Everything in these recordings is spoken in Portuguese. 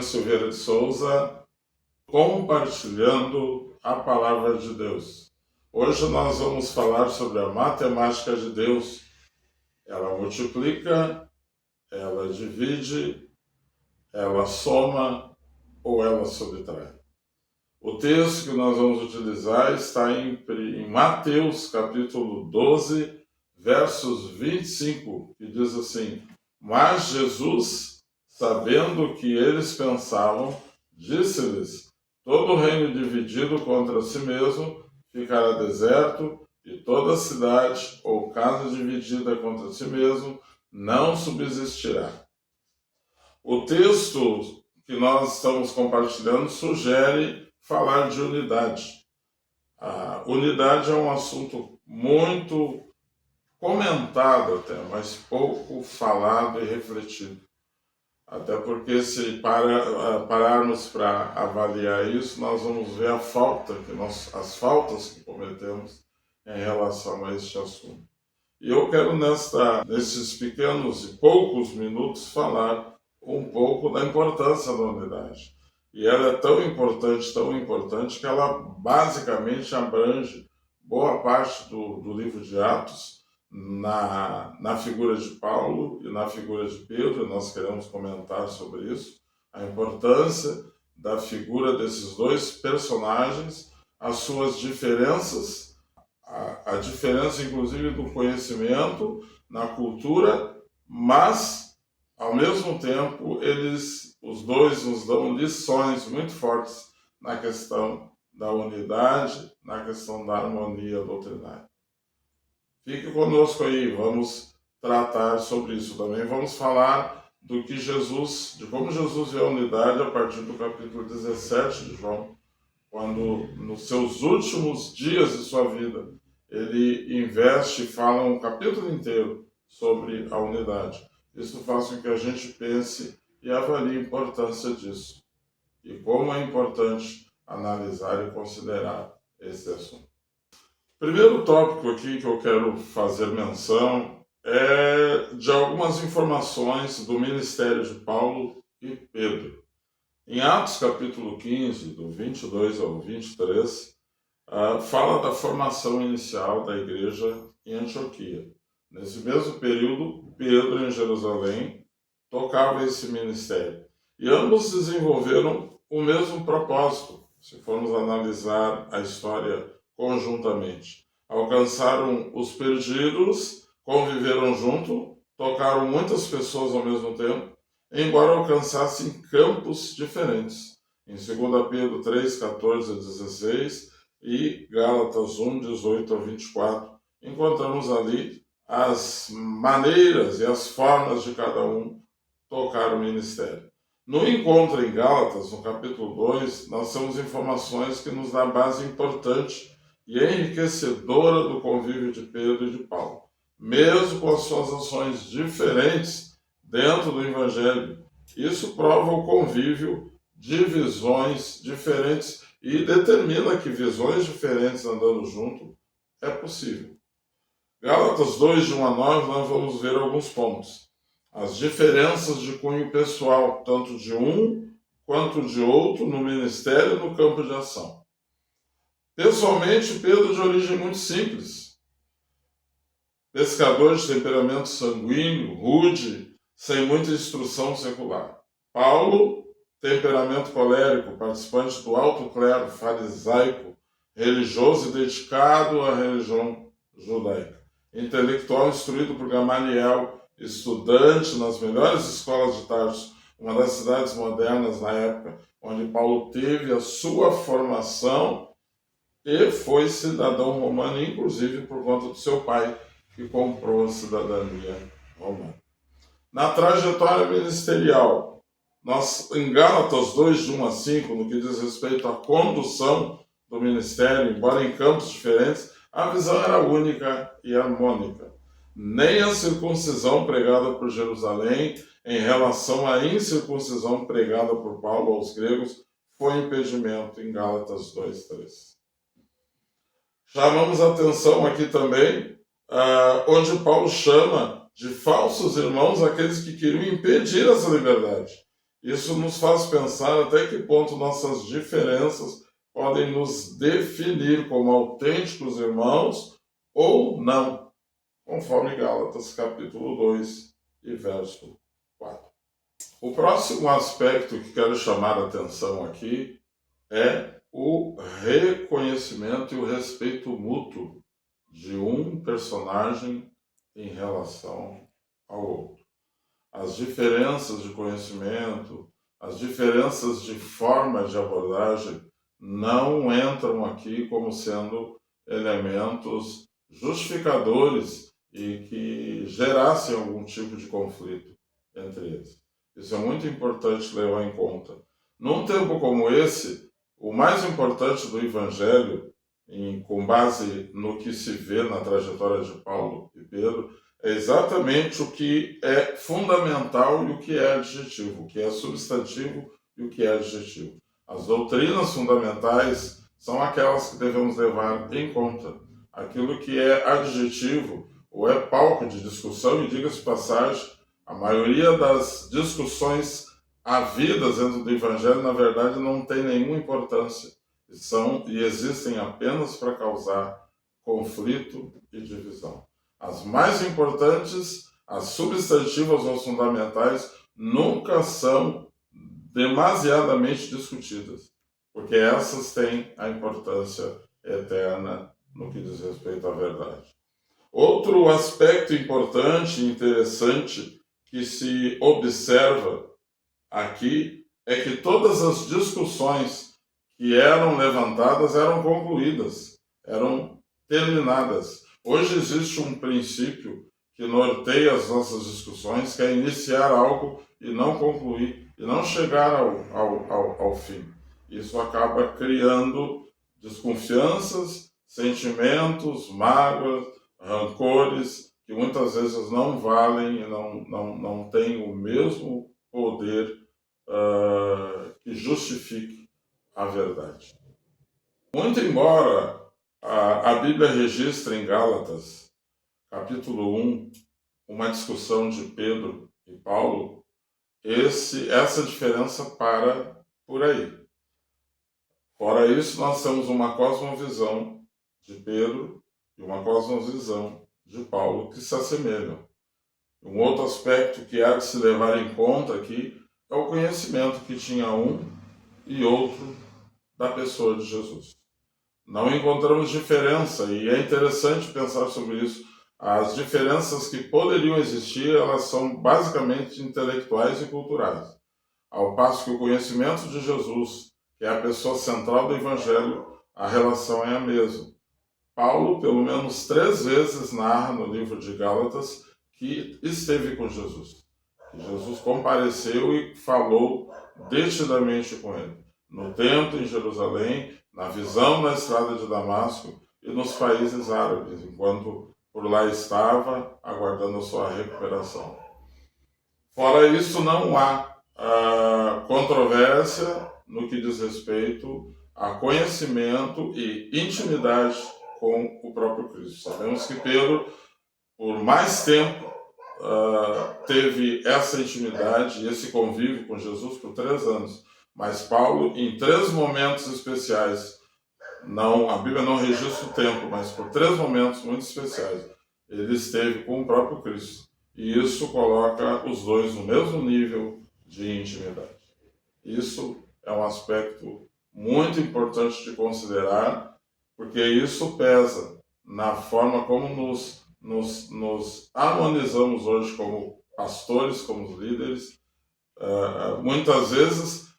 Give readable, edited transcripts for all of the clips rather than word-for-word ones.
Bento Silveira de Souza, compartilhando a Palavra de Deus. Hoje nós vamos falar sobre a matemática de Deus. Ela multiplica, ela divide, ela soma ou ela subtrai. O texto que nós vamos utilizar está em Mateus capítulo 12, versos 25, que diz assim: Mas Jesus, sabendo o que eles pensavam, disse-lhes: Todo reino dividido contra si mesmo ficará deserto, e toda cidade ou casa dividida contra si mesmo não subsistirá. O texto que nós estamos compartilhando sugere falar de unidade. A unidade é um assunto muito comentado até, mas pouco falado e refletido. Até porque se pararmos para avaliar isso, nós vamos ver as faltas que cometemos em relação a este assunto. E eu quero nesses pequenos e poucos minutos falar um pouco da importância da unidade. E ela é tão importante, que ela basicamente abrange boa parte do livro de Atos, na figura de Paulo e na figura de Pedro. Nós queremos comentar sobre isso, a importância da figura desses dois personagens, as suas diferenças, a diferença inclusive do conhecimento, na cultura, mas ao mesmo tempo os dois nos dão lições muito fortes na questão da unidade, na questão da harmonia doutrinária. Fique conosco aí, vamos tratar sobre isso também. Vamos falar de como Jesus vê a unidade a partir do capítulo 17 de João, quando nos seus últimos dias de sua vida ele investe e fala um capítulo inteiro sobre a unidade. Isso faz com que a gente pense e avalie a importância disso e como é importante analisar e considerar esse assunto. Primeiro tópico aqui que eu quero fazer menção é de algumas informações do ministério de Paulo e Pedro. Em Atos capítulo 15, do 22 ao 23, fala da formação inicial da igreja em Antioquia. Nesse mesmo período, Pedro, em Jerusalém, tocava esse ministério. E ambos desenvolveram o mesmo propósito, se formos analisar a história conjuntamente. Alcançaram os perdidos, conviveram junto, tocaram muitas pessoas ao mesmo tempo, embora alcançassem campos diferentes. Em 2 Pedro 3, 14 a 16 e Gálatas 1, 18 a 24, encontramos ali as maneiras e as formas de cada um tocar o ministério. No encontro em Gálatas, no capítulo 2, nós temos informações que nos dão base importante e enriquecedora do convívio de Pedro e de Paulo. Mesmo com as suas ações diferentes dentro do Evangelho, isso prova o convívio de visões diferentes e determina que visões diferentes andando junto é possível. Gálatas 2, de 1 a 9, nós vamos ver alguns pontos. As diferenças de cunho pessoal, tanto de um quanto de outro, no ministério e no campo de ação. Pessoalmente, Pedro, de origem muito simples, pescador de temperamento sanguíneo, rude, sem muita instrução secular. Paulo, temperamento colérico, participante do alto clero, farisaico, religioso e dedicado à religião judaica. Intelectual instruído por Gamaliel, estudante nas melhores escolas de Tarso, uma das cidades modernas na época, onde Paulo teve a sua formação e foi cidadão romano, inclusive por conta do seu pai, que comprou a cidadania romana. Na trajetória ministerial, em Gálatas 2, de 1 a 5, no que diz respeito à condução do ministério, embora em campos diferentes, a visão era única e harmônica. Nem a circuncisão pregada por Jerusalém, em relação à incircuncisão pregada por Paulo aos gregos, foi impedimento em Gálatas 2, 3. Chamamos a atenção aqui também, onde Paulo chama de falsos irmãos aqueles que queriam impedir essa liberdade. Isso nos faz pensar até que ponto nossas diferenças podem nos definir como autênticos irmãos ou não, conforme Gálatas capítulo 2 e verso 4. O próximo aspecto que quero chamar a atenção aqui é o reconhecimento e o respeito mútuo de um personagem em relação ao outro. As diferenças de conhecimento, as diferenças de forma de abordagem não entram aqui como sendo elementos justificadores e que gerassem algum tipo de conflito entre eles. Isso é muito importante levar em conta. Num tempo como esse, o mais importante do Evangelho, com base no que se vê na trajetória de Paulo e Pedro, é exatamente o que é fundamental e o que é adjetivo, o que é substantivo e o que é adjetivo. As doutrinas fundamentais são aquelas que devemos levar em conta. Aquilo que é adjetivo ou é palco de discussão, e diga-se de passagem, a maioria das discussões havidas dentro do Evangelho, na verdade, não tem nenhuma importância. E existem apenas para causar conflito e divisão. As mais importantes, as substantivas ou fundamentais, nunca são demasiadamente discutidas, porque essas têm a importância eterna no que diz respeito à verdade. Outro aspecto importante e interessante que se observa aqui é que todas as discussões que eram levantadas eram concluídas, eram terminadas. Hoje existe um princípio que norteia as nossas discussões, que é iniciar algo e não concluir, e não chegar ao fim. Isso acaba criando desconfianças, sentimentos, mágoas, rancores, que muitas vezes não valem e não têm o mesmo poder que justifique a verdade. Muito embora a Bíblia registre em Gálatas, capítulo 1, uma discussão de Pedro e Paulo, essa diferença para por aí. Fora isso, nós temos uma cosmovisão de Pedro e uma cosmovisão de Paulo que se assemelham. Um outro aspecto que há de se levar em conta aqui é o conhecimento que tinha um e outro da pessoa de Jesus. Não encontramos diferença, e é interessante pensar sobre isso. As diferenças que poderiam existir, elas são basicamente intelectuais e culturais. Ao passo que o conhecimento de Jesus, que é a pessoa central do Evangelho, a relação é a mesma. Paulo, pelo menos 3 vezes, narra no livro de Gálatas que esteve com Jesus. Que Jesus compareceu e falou detidamente com ele. No templo em Jerusalém, na visão na estrada de Damasco e nos países árabes, enquanto por lá estava aguardando a sua recuperação. Fora isso, não há controvérsia no que diz respeito a conhecimento e intimidade com o próprio Cristo. Sabemos que Pedro, por mais tempo, teve essa intimidade e esse convívio com Jesus por 3 anos. Mas Paulo, em 3 momentos especiais, a Bíblia não registra o tempo, mas por 3 momentos muito especiais, ele esteve com o próprio Cristo. E isso coloca os dois no mesmo nível de intimidade. Isso é um aspecto muito importante de considerar, porque isso pesa na forma como nos harmonizamos hoje como pastores, como líderes. Muitas vezes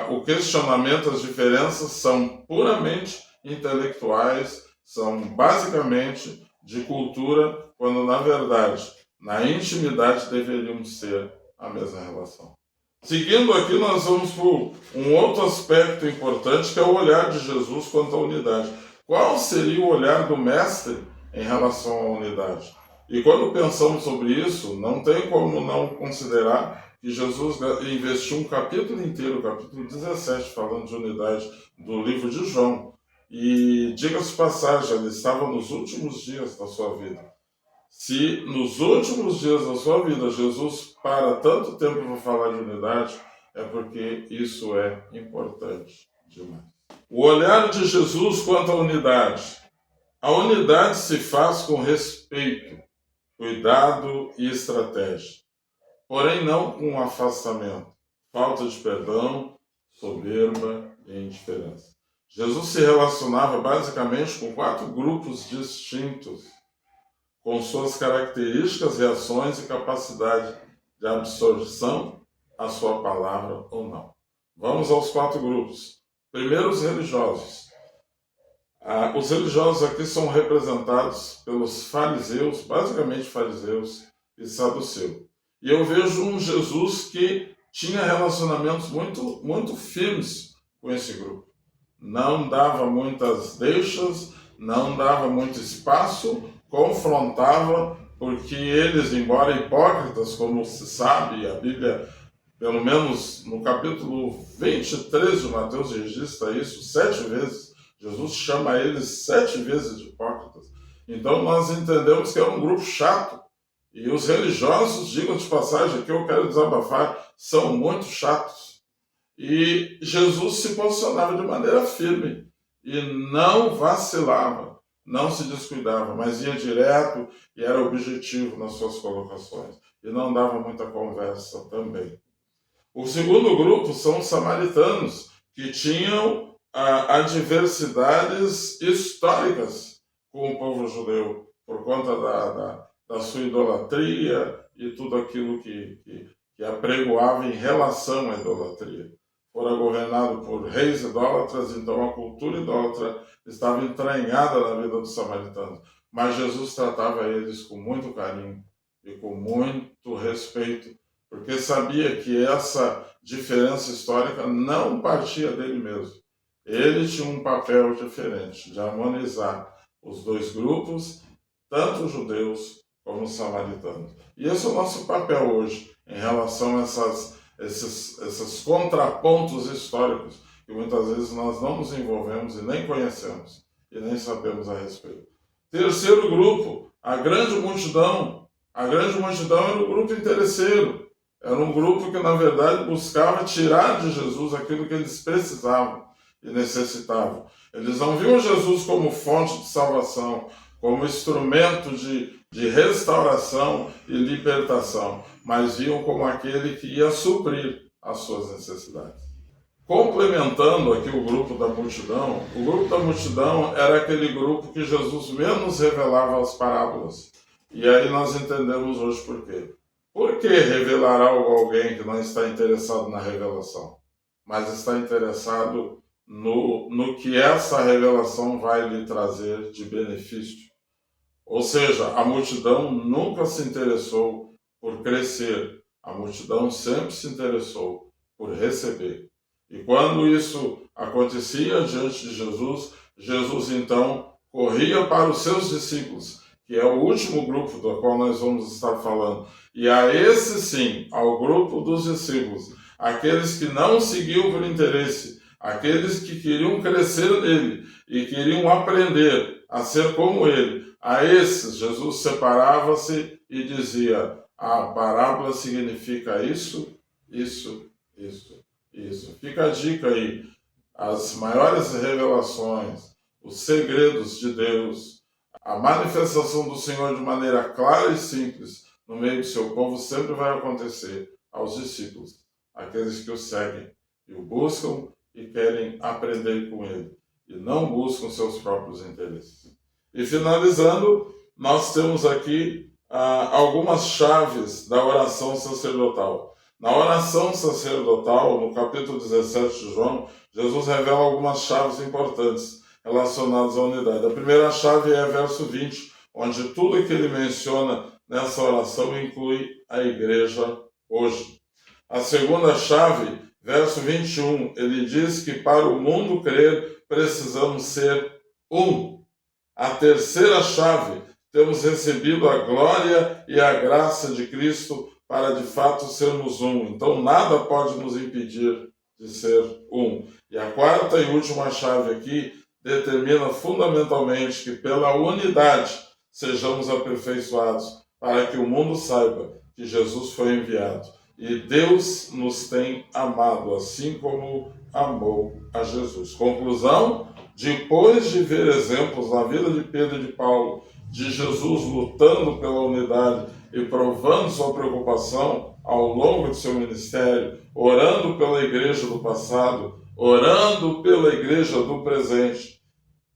o questionamento, as diferenças são puramente intelectuais, são basicamente de cultura, quando na verdade, na intimidade, deveríamos ter a mesma relação. Seguindo aqui, nós vamos para um outro aspecto importante, que é o olhar de Jesus quanto à unidade. Qual seria o olhar do Mestre em relação à unidade? E quando pensamos sobre isso, não tem como não considerar que Jesus investiu um capítulo inteiro, o capítulo 17, falando de unidade do livro de João. E diga-se de passagem, ele estava nos últimos dias da sua vida. Se nos últimos dias da sua vida Jesus para tanto tempo para falar de unidade, é porque isso é importante demais. O olhar de Jesus quanto à unidade. A unidade se faz com respeito, cuidado e estratégia, porém não com afastamento, falta de perdão, soberba e indiferença. Jesus se relacionava basicamente com 4 grupos distintos, com suas características, reações e capacidade de absorção à sua palavra ou não. Vamos aos 4 grupos. Primeiro, os religiosos. Os religiosos aqui são representados pelos fariseus, basicamente fariseus e saduceus. E eu vejo um Jesus que tinha relacionamentos muito firmes com esse grupo. Não dava muitas deixas, não dava muito espaço, confrontava, porque eles, embora hipócritas, como se sabe, a Bíblia, pelo menos no capítulo 23 de Mateus, registra isso 7 vezes. Jesus chama eles 7 vezes de hipócritas. Então nós entendemos que é um grupo chato. E os religiosos, digo de passagem, que eu quero desabafar, são muito chatos. E Jesus se posicionava de maneira firme e não vacilava, não se descuidava, mas ia direto e era objetivo nas suas colocações. E não dava muita conversa também. O segundo grupo são os samaritanos, que tinham adversidades históricas com o povo judeu, por conta da sua idolatria e tudo aquilo que apregoava em relação à idolatria. Fora governado por reis idólatras, então a cultura idólatra estava entranhada na vida dos samaritanos. Mas Jesus tratava eles com muito carinho e com muito respeito, porque sabia que essa diferença histórica não partia dele mesmo. Ele tinha um papel diferente, de harmonizar os 2 grupos, tanto os judeus como os samaritanos. E esse é o nosso papel hoje, em relação a esses contrapontos históricos, que muitas vezes nós não nos envolvemos e nem conhecemos, e nem sabemos a respeito. Terceiro grupo, a grande multidão. A grande multidão era o grupo interesseiro. Era um grupo que, na verdade, buscava tirar de Jesus aquilo que eles precisavam e necessitavam. Eles não viam Jesus como fonte de salvação, como instrumento de restauração e libertação, mas viam como aquele que ia suprir as suas necessidades. Complementando aqui o grupo da multidão era aquele grupo que Jesus menos revelava as parábolas. E aí nós entendemos hoje por quê. Por que revelar algo a alguém que não está interessado na revelação, mas está interessado no que essa revelação vai lhe trazer de benefício? Ou seja, a multidão nunca se interessou por crescer, a multidão sempre se interessou por receber. E quando isso acontecia diante de Jesus, Jesus então corria para os seus discípulos, que é o último grupo do qual nós vamos estar falando. E a esse sim, ao grupo dos discípulos, aqueles que não seguiam por interesse, aqueles que queriam crescer nele e queriam aprender a ser como ele, a esses Jesus separava-se e dizia: a parábola significa isso, isso, isso, isso. Fica a dica aí, as maiores revelações, os segredos de Deus, a manifestação do Senhor de maneira clara e simples no meio do seu povo sempre vai acontecer aos discípulos, aqueles que o seguem e o buscam e querem aprender com ele, e não buscam seus próprios interesses. E finalizando, nós temos aqui algumas chaves da oração sacerdotal. Na oração sacerdotal, no capítulo 17 de João, Jesus revela algumas chaves importantes relacionadas à unidade. A primeira chave é verso 20, onde tudo que ele menciona nessa oração inclui a igreja hoje. A segunda chave, verso 21, ele diz que para o mundo crer, precisamos ser um. A terceira chave, temos recebido a glória e a graça de Cristo para de fato sermos um. Então nada pode nos impedir de ser um. E a quarta e última chave aqui determina fundamentalmente que pela unidade sejamos aperfeiçoados, para que o mundo saiba que Jesus foi enviado. E Deus nos tem amado, assim como amou a Jesus. Conclusão: depois de ver exemplos na vida de Pedro e de Paulo, de Jesus lutando pela unidade e provando sua preocupação ao longo de seu ministério, orando pela igreja do passado, orando pela igreja do presente,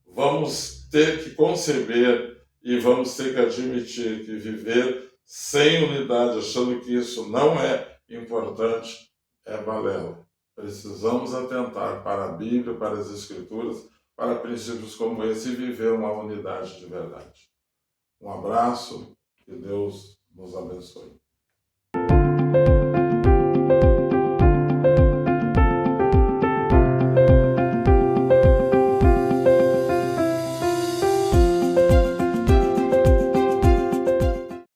vamos ter que conceber e vamos ter que admitir que viver sem unidade, achando que isso não é importante, é balela. Precisamos atentar para a Bíblia, para as Escrituras, para princípios como esse e viver uma unidade de verdade. Um abraço, que Deus nos abençoe.